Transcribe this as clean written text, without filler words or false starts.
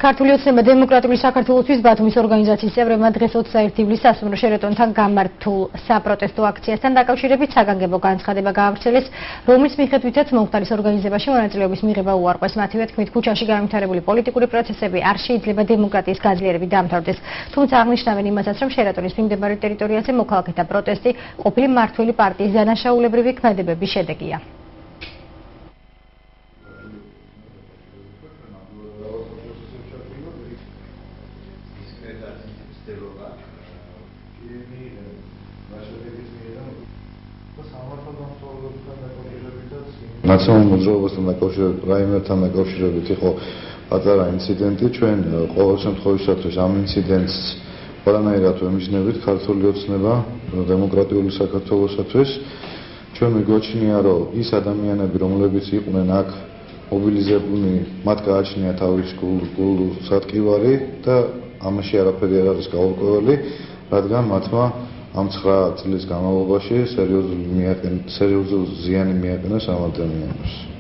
ქართული ოცნება დემოკრატიული საქართველოსთვის ბათუმის ორგანიზაციის წევრებმა დღეს 21 ივლისს სასტუმრო შერატონთან გამართულ საპროტესტო აქციასთან დაკავშირებით საგანგებო განცხადება გაავრცელეს, რომლის მიხედვითაც მომხდარის ორგანიზებაში მონაწილეობის მიღება უარყვეს. მათივე თქმით, ქუჩაში განვითარებული პოლიტიკური პროცესები არ შეიძლება დემოკრატიის გაძლიერებით დამთავრდეს. თუმცა აღნიშნავენ იმასაც, რომ შერატონის მიმდებარე ტერიტორიაზე მოქალაქეთა პროტესტი ყოფილი მმართველი პარტიის დანაშაულებრივი ქმედებების შედეგია. ნაციონალურ მოძრაობასთან დაკავშირებით, რაიმერთან დაკავშირებით იყო პატარა ინციდენტი. ჩვენ ყოველ შემთხვევაში ამ ინციდენტს ყველანაირად ვემიჯნებით ქართული ოცნება დემოკრატიული საქართველოსათვის. ჩვენ მიგვაჩნია, რომ ის ადამიანები, რომლებიც იყვნენ აქ მობილიზებული, მათ გააჩნია თავისი გულსატკივარი და ამაში არაფერი არ არის გაურკვეველი, რადგან მათმა ამ 9 წლის განმავლობაში სერიოზული ზიანი მიაყენეს ამ ადამიანებს.